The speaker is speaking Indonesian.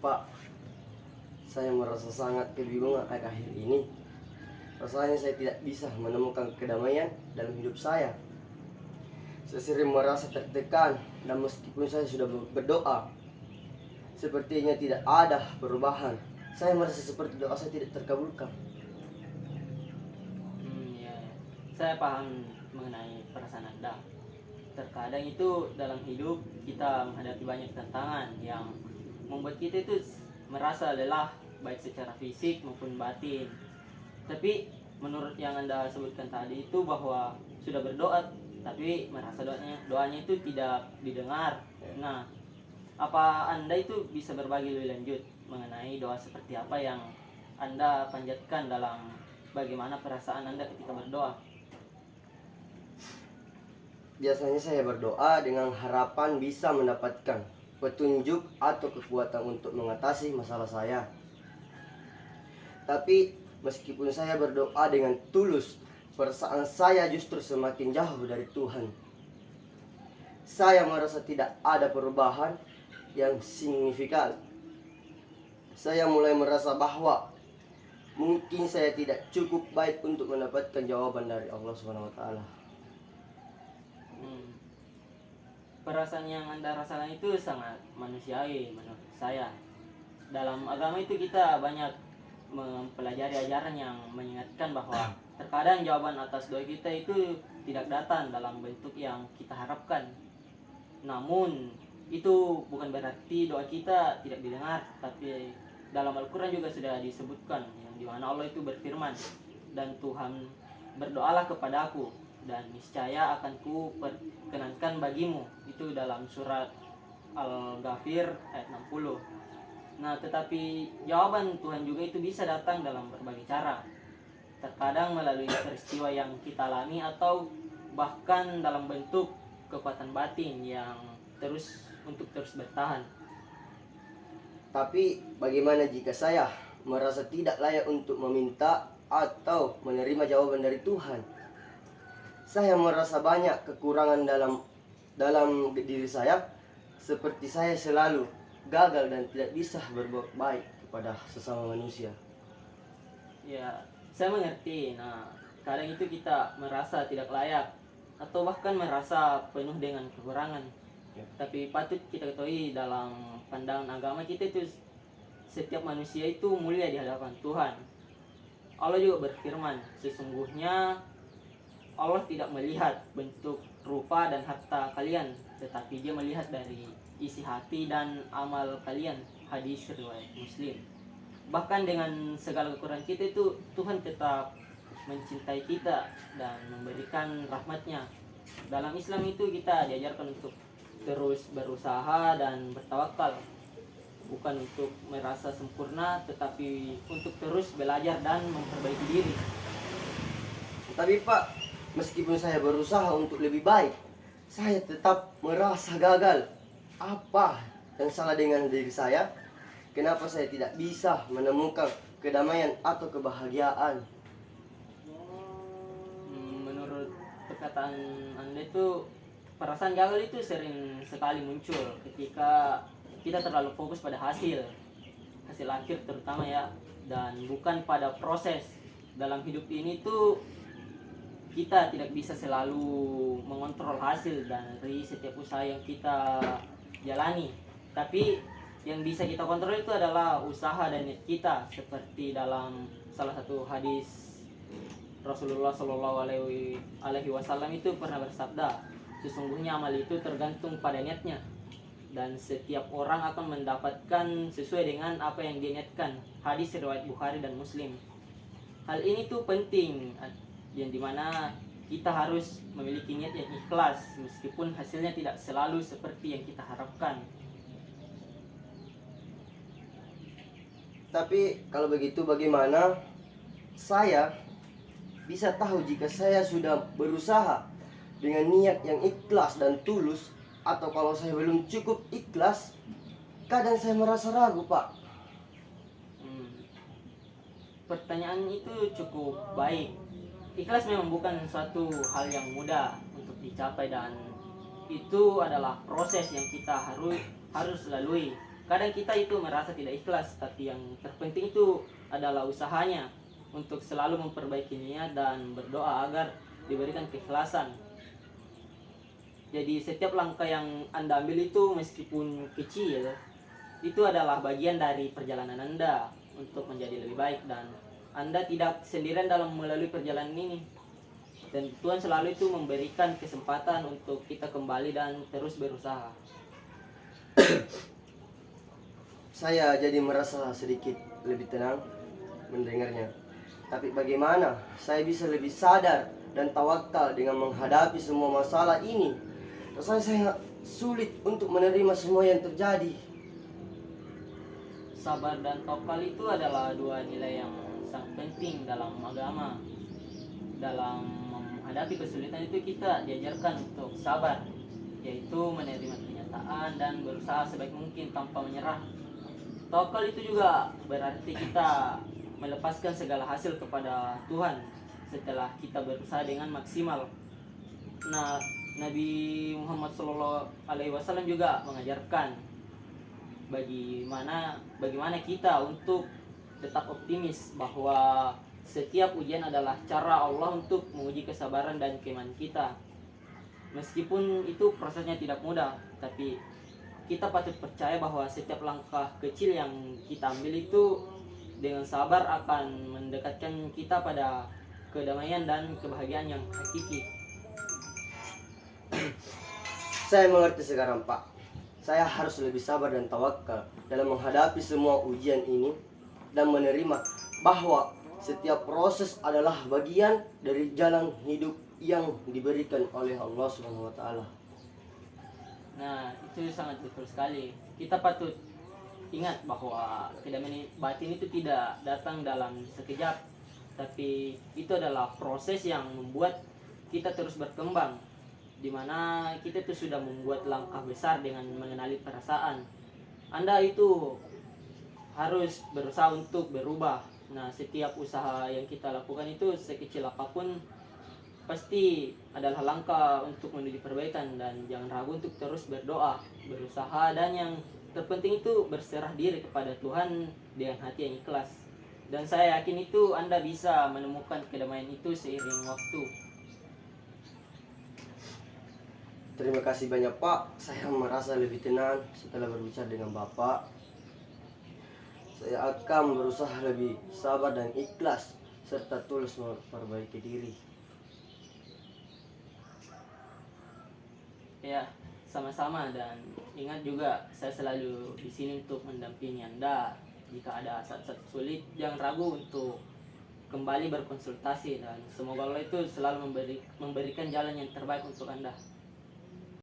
Pak, saya merasa sangat kebingungan akhir-akhir ini. Rasanya saya tidak bisa menemukan kedamaian dalam hidup saya. Saya sering merasa tertekan dan meskipun saya sudah berdoa, sepertinya tidak ada perubahan. Saya merasa seperti doa saya tidak terkabulkan. Ya, saya paham mengenai perasaan Anda. Terkadang itu dalam hidup kita menghadapi banyak tantangan yang membuat kita itu merasa lelah baik secara fisik maupun batin. Tapi menurut yang Anda sebutkan tadi itu bahwa sudah berdoa tapi merasa doanya itu tidak didengar. Nah, apa Anda itu bisa berbagi lebih lanjut mengenai doa seperti apa yang Anda panjatkan dalam bagaimana perasaan Anda ketika berdoa? Biasanya saya berdoa dengan harapan bisa mendapatkan petunjuk atau kekuatan untuk mengatasi masalah saya. Tapi meskipun saya berdoa dengan tulus, perasaan saya justru semakin jauh dari Tuhan. Saya merasa tidak ada perubahan yang signifikan. Saya mulai merasa bahwa mungkin saya tidak cukup baik untuk mendapatkan jawaban dari Allah SWT. Perasaan yang Anda rasakan itu sangat manusiawi menurut saya. Dalam agama itu kita banyak mempelajari ajaran yang mengingatkan bahwa terkadang jawaban atas doa kita itu tidak datang dalam bentuk yang kita harapkan. Namun itu bukan berarti doa kita tidak didengar, tapi dalam Al-Quran juga sudah disebutkan yang dimana Allah itu berfirman, dan Tuhan berdoalah kepadaku dan niscaya akan ku perkenankan bagimu. Itu dalam surat Al-Ghafir ayat 60. Nah, tetapi jawaban Tuhan juga itu bisa datang dalam berbagai cara. Terkadang melalui peristiwa yang kita alami atau bahkan dalam bentuk kekuatan batin yang terus bertahan. Tapi bagaimana jika saya merasa tidak layak untuk meminta atau menerima jawaban dari Tuhan? Saya merasa banyak kekurangan dalam diri saya, seperti saya selalu gagal dan tidak bisa berbuat baik kepada sesama manusia. Ya, saya mengerti. Nah, kadang itu kita merasa tidak layak atau bahkan merasa penuh dengan kekurangan. Ya. Tapi patut kita ketahui dalam pandangan agama kita itu setiap manusia itu mulia di hadapan Tuhan. Allah juga berfirman, sesungguhnya Allah tidak melihat bentuk, rupa dan harta kalian, tetapi Dia melihat dari isi hati dan amal kalian. Hadis riwayat Muslim. Bahkan dengan segala kekurangan kita itu Tuhan tetap mencintai kita dan memberikan rahmatnya. Dalam Islam itu kita diajarkan untuk terus berusaha dan bertawakal, bukan untuk merasa sempurna, tetapi untuk terus belajar dan memperbaiki diri. Tapi Pak, meskipun saya berusaha untuk lebih baik, saya tetap merasa gagal. Apa yang salah dengan diri saya? Kenapa saya tidak bisa menemukan kedamaian atau kebahagiaan? Menurut perkataan Anda itu, perasaan gagal itu sering sekali muncul ketika kita terlalu fokus pada hasil akhir terutama ya, dan bukan pada proses. Dalam hidup ini tuh kita tidak bisa selalu mengontrol hasil dari setiap usaha yang kita jalani, tapi yang bisa kita kontrol itu adalah usaha dan niat kita. Seperti dalam salah satu hadis, Rasulullah Shallallahu Alaihi Wasallam itu pernah bersabda, sesungguhnya amal itu tergantung pada niatnya, dan setiap orang akan mendapatkan sesuai dengan apa yang dia niatkan. Hadis riwayat Bukhari dan Muslim. Hal ini tuh penting, yang dimana kita harus memiliki niat yang ikhlas meskipun hasilnya tidak selalu seperti yang kita harapkan. Tapi kalau begitu bagaimana saya bisa tahu jika saya sudah berusaha dengan niat yang ikhlas dan tulus, atau kalau saya belum cukup ikhlas? Kadang saya merasa ragu, Pak. Pertanyaan itu cukup baik. Ikhlas memang bukan suatu hal yang mudah untuk dicapai, dan itu adalah proses yang kita harus lalui. kadang kita itu merasa tidak ikhlas, tapi yang terpenting itu adalah usahanya untuk selalu memperbaiki niat dan berdoa agar diberikan keikhlasan. Jadi setiap langkah yang Anda ambil itu meskipun kecil, itu adalah bagian dari perjalanan Anda untuk menjadi lebih baik, dan Anda tidak sendirian dalam melalui perjalanan ini. Dan Tuhan selalu itu memberikan kesempatan untuk kita kembali dan terus berusaha. Saya jadi merasa sedikit lebih tenang mendengarnya. Tapi bagaimana saya bisa lebih sadar dan tawakal dengan menghadapi semua masalah ini? Rasanya saya sulit untuk menerima semua yang terjadi. Sabar dan tawakal itu adalah dua nilai yang sangat penting dalam agama. Dalam menghadapi kesulitan itu kita diajarkan untuk sabar, yaitu menerima kenyataan dan berusaha sebaik mungkin tanpa menyerah. Tawakal itu juga berarti kita melepaskan segala hasil kepada Tuhan setelah kita berusaha dengan maksimal. Nah, Nabi Muhammad SAW juga mengajarkan bagaimana kita untuk tetap optimis bahwa setiap ujian adalah cara Allah untuk menguji kesabaran dan keimanan kita. Meskipun itu prosesnya tidak mudah, tapi kita patut percaya bahwa setiap langkah kecil yang kita ambil itu dengan sabar akan mendekatkan kita pada kedamaian dan kebahagiaan yang hakiki. Saya mengerti sekarang, Pak. Saya harus lebih sabar dan tawakal dalam menghadapi semua ujian ini dan menerima bahwa setiap proses adalah bagian dari jalan hidup yang diberikan oleh Allah Subhanahu wa taala. Nah, itu sangat betul sekali. Kita patut ingat bahwa kedamaian batin itu tidak datang dalam sekejap, tapi itu adalah proses yang membuat kita terus berkembang, di mana kita itu sudah membuat langkah besar dengan mengenali perasaan. Anda itu harus berusaha untuk berubah. Nah, setiap usaha yang kita lakukan itu sekecil apapun pasti adalah langkah untuk menuju perbaikan, dan jangan ragu untuk terus berdoa, berusaha, dan yang terpenting itu berserah diri kepada Tuhan dengan hati yang ikhlas. Dan saya yakin itu Anda bisa menemukan kedamaian itu seiring waktu. Terima kasih banyak, Pak. Saya merasa lebih tenang setelah berbicara dengan Bapak. Saya akan berusaha lebih sabar dan ikhlas serta tulus memperbaiki diri. Ya, sama-sama, dan ingat juga saya selalu di sini untuk mendampingi Anda. Jika ada saat-saat sulit, jangan ragu untuk kembali berkonsultasi, dan semoga Allah itu selalu memberikan jalan yang terbaik untuk Anda.